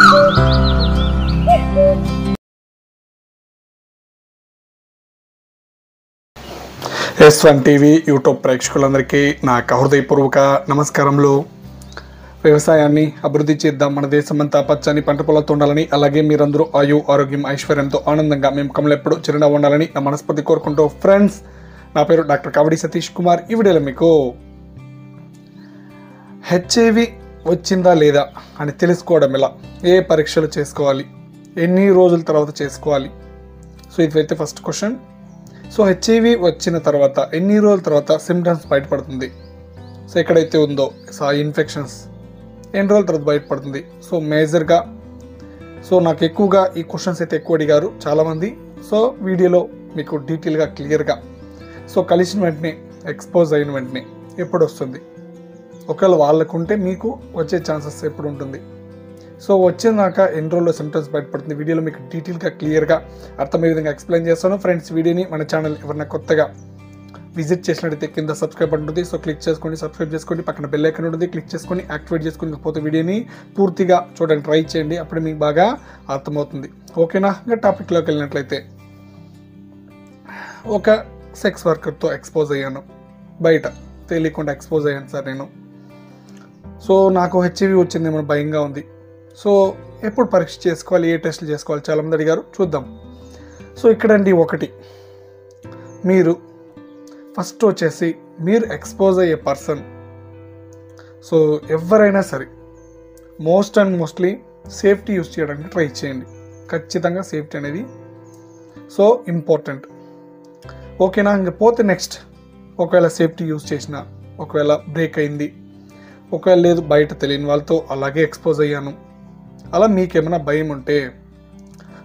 S1 TV YouTube ప్రేక్షకులందరికీ నా హృదయపూర్వక నమస్కారములు. వ్యవసాయాన్ని అభివృద్ధి చేద్దాం, మన దేశమంతా పచ్చని పంట పొలాలతో ఉండాలని, అలాగే మీరందరూ ఆయు ఆరోగ్యం ఐశ్వర్యంతో ఆనందంగా మేము కమలెప్పుడు చిరునవ్వు ఉండాలని నా మనస్ఫూర్తి కోరుకుంటూ ఫ్రెండ్స్, నా పేరు డాక్టర్ కావడి సతీష్ కుమార్. ఈ వీడియోలో మీకు హెచ్ఐవి వచ్చిందా లేదా అని తెలుసుకోవడం ఎలా, ఏ పరీక్షలు చేసుకోవాలి, ఎన్ని రోజుల తర్వాత చేసుకోవాలి. సో ఇదైతే ఫస్ట్ క్వశ్చన్. సో హెచ్ఐవి వచ్చిన తర్వాత ఎన్ని రోజుల తర్వాత సిమ్టమ్స్ బయటపడుతుంది, సో ఎక్కడైతే ఉందో సో ఆ ఇన్ఫెక్షన్స్ ఎన్ని రోజుల తర్వాత బయటపడుతుంది. సో మేజర్గా సో నాకు ఎక్కువగా ఈ క్వశ్చన్స్ అయితే ఎక్కువ అడిగారు చాలామంది. సో వీడియోలో మీకు డీటెయిల్గా క్లియర్గా సో కలిసిన వెంటనే ఎక్స్పోజ్ అయిన వెంటనే ఎప్పుడు వస్తుంది, ఒకవేళ వాళ్ళకుంటే మీకు వచ్చే ఛాన్సెస్ ఎప్పుడు ఉంటుంది, సో వచ్చినాక ఎన్ని రోజుల్లో సిమ్టమ్స్ బయటపడుతుంది, వీడియోలో మీకు డీటెయిల్గా క్లియర్గా అర్థమయ్యే విధంగా ఎక్స్ప్లెయిన్ చేస్తాను. ఫ్రెండ్స్, వీడియోని మన ఛానల్ ఎవరైనా కొత్తగా విజిట్ చేసినట్టయితే కింద సబ్స్క్రైబ్ ఉంటుంది, సో క్లిక్ చేసుకోండి, సబ్స్క్రైబ్ చేసుకోండి, పక్కన బెల్ ఐకాన్ ఉంటుంది, క్లిక్ చేసుకొని యాక్టివేట్ చేసుకుని పోతే వీడియోని పూర్తిగా చూడండి, ట్రై చేయండి, అప్పుడు మీకు బాగా అర్థమవుతుంది. ఓకేనా? ఇంకా టాపిక్లోకి వెళ్ళినట్లయితే, ఒక సెక్స్ వర్కర్తో ఎక్స్పోజ్ అయ్యాను, బయట తెలియకుండా ఎక్స్పోజ్ అయ్యాను సార్ నేను. సో నాకు హెచ్ఐవి వచ్చిందేమో భయంగా ఉంది. సో ఎప్పుడు పరీక్ష చేసుకోవాలి, ఏ టెస్టులు చేసుకోవాలి, చాలామంది అడిగారు, చూద్దాం. సో ఇక్కడండి ఒకటి, మీరు ఫస్ట్ వచ్చేసి మీరు ఎక్స్పోజ్ అయ్యే పర్సన్, సో ఎవరైనా సరే మోస్ట్లీ సేఫ్టీ యూస్ చేయడానికి ట్రై చేయండి. ఖచ్చితంగా సేఫ్టీ అనేది సో ఇంపార్టెంట్. ఓకేనా? ఇంక పోతే నెక్స్ట్, ఒకవేళ సేఫ్టీ యూస్ చేసిన, ఒకవేళ బ్రేక్ అయింది, ఒకవేళ లేదు బయట తెలియని వాళ్ళతో అలాగే ఎక్స్పోజ్ అయ్యాను, అలా మీకేమైనా భయం ఉంటే,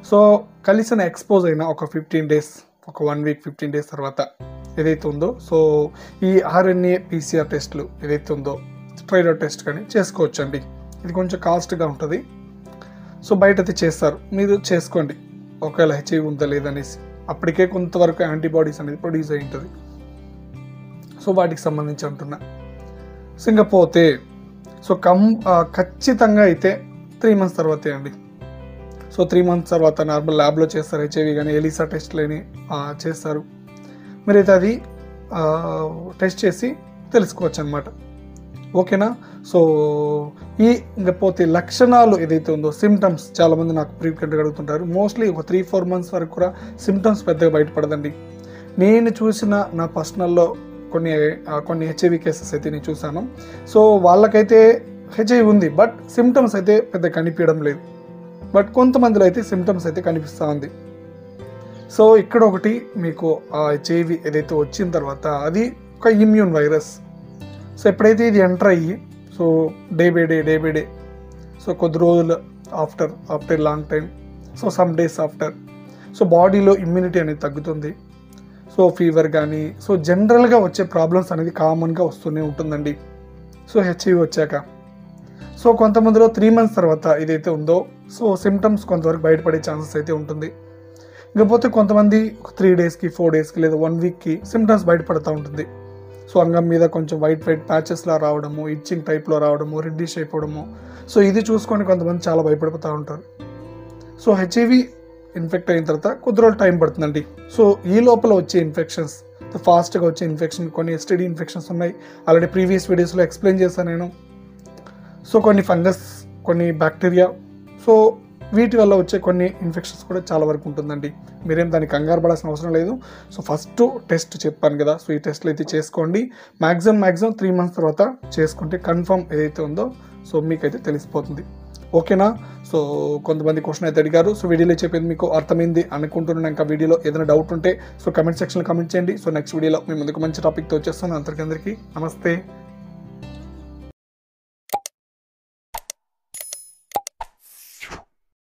సో కలిసిన ఎక్స్పోజ్ అయినా ఒక 15 డేస్, ఒక 1 వీక్ 15 డేస్ తర్వాత ఏదైతే ఉందో, సో ఈ RNA PCR టెస్ట్లు ఏదైతే ఉందో, థైరాయిడ్ టెస్ట్ కానీ చేసుకోవచ్చండి. ఇది కొంచెం కాస్ట్గా ఉంటుంది, సో బయట అయితే చేస్తారు, మీరు చేసుకోండి ఒకవేళ హెచ్ఐవి ఉందా లేదనేసి. అప్పటికే కొంతవరకు యాంటీబాడీస్ అనేది ప్రొడ్యూస్ అయి ఉంటుంది, సో వాటికి సంబంధించి అంటున్నా. సో ఇంకా పోతే సో ఖచ్చితంగా అయితే 3 మంత్స్ తర్వాతే అండి. సో 3 మంత్స్ తర్వాత నార్మల్ ల్యాబ్లో చేస్తారు, హెచ్ఐవి కానీ ఎలిసా టెస్ట్లని చేస్తారు, మీరైతే అది టెస్ట్ చేసి తెలుసుకోవచ్చు అనమాట. ఓకేనా? సో ఇంకా పోతే లక్షణాలు ఏదైతే ఉందో, సిమ్టమ్స్ చాలామంది నాకు ఫ్రీక్వెంట్గా అడుగుతుంటారు. మోస్ట్లీ ఒక 3-4 మంత్స్ వరకు కూడా సిమ్టమ్స్ పెద్దగా బయటపడదండి. నేను చూసిన నా పర్సనల్లో కొన్ని హెచ్ఐవి కేసెస్ అయితే నేను చూశాను. సో వాళ్ళకైతే హెచ్ఐవి ఉంది, బట్ సిమ్టమ్స్ అయితే పెద్ద కనిపించడం లేదు, బట్ కొంతమందిలో అయితే సిమ్టమ్స్ అయితే కనిపిస్తూ ఉంది. సో ఇక్కడ ఒకటి, మీకు ఆ హెచ్ఐవి ఏదైతే వచ్చిన తర్వాత అది ఒక ఇమ్యూన్ వైరస్. సో ఎప్పుడైతే ఇది ఎంటర్ అయ్యి, so day by day so కొద్ది రోజులు after long time, so some days after, so బాడీలో ఇమ్యూనిటీ అనేది తగ్గుతుంది. సో ఫీవర్ కానీ, సో జనరల్గా వచ్చే ప్రాబ్లమ్స్ అనేది కామన్గా వస్తూనే ఉంటుందండి సో హెచ్ఐవి వచ్చాక. సో కొంతమందిలో 3 మంత్స్ తర్వాత ఏదైతే ఉందో, సో సిమ్టమ్స్ కొంతవరకు బయటపడే ఛాన్సెస్ అయితే ఉంటుంది. ఇకపోతే కొంతమంది 3 డేస్కి 4 డేస్కి లేదా 1 వీక్కి సిమ్టమ్స్ బయటపడుతూ ఉంటుంది. సో అంగం మీద కొంచెం వైట్ ప్యాచెస్లా రావడము, ఇచ్చింగ్ టైప్లో రావడము, రెడ్డిష్ అయిపోవడము, సో ఇది చూసుకొని కొంతమంది చాలా భయపడిపోతూ ఉంటారు. సో హెచ్ఐవి ఇన్ఫెక్ట్ అయిన తర్వాత కొద్ది రోజులు టైం పడుతుందండి. సో ఈ లోపల వచ్చే ఇన్ఫెక్షన్స్, ఫాస్ట్గా వచ్చే ఇన్ఫెక్షన్, కొన్ని ఎస్టీడీ ఇన్ఫెక్షన్స్ ఉన్నాయి, ఆల్రెడీ ప్రీవియస్ వీడియోస్లో ఎక్స్ప్లెయిన్ చేశాను నేను. సో కొన్ని ఫంగస్, కొన్ని బ్యాక్టీరియా, సో వీటి వల్ల వచ్చే కొన్ని ఇన్ఫెక్షన్స్ కూడా చాలా వరకు ఉంటుందండి. మీరేం దానికి కంగారు పడాల్సిన అవసరం లేదు. సో ఫస్ట్ టెస్ట్ చెప్పాను కదా, సో ఈ టెస్ట్లు అయితే చేసుకోండి. మ్యాక్సిమం 3 మంత్స్ తర్వాత చేసుకుంటే కన్ఫర్మ్ ఏదైతే ఉందో సో మీకైతే తెలిసిపోతుంది. ఓకేనా? సో కొంతమంది క్వశ్చన్ అయితే అడిగారు, సో వీడియోలో చెప్పేది మీకు అర్థమైంది అనుకుంటున్నాను. ఇంకా వీడియోలో ఏదైనా డౌట్ ఉంటే సో కమెంట్ సెక్షన్లో కమెంట్ చేయండి. సో నెక్స్ట్ వీడియోలో మీ ముందుకు మంచి టాపిక్తో వచ్చేస్తాను. అందరికీ నమస్తే.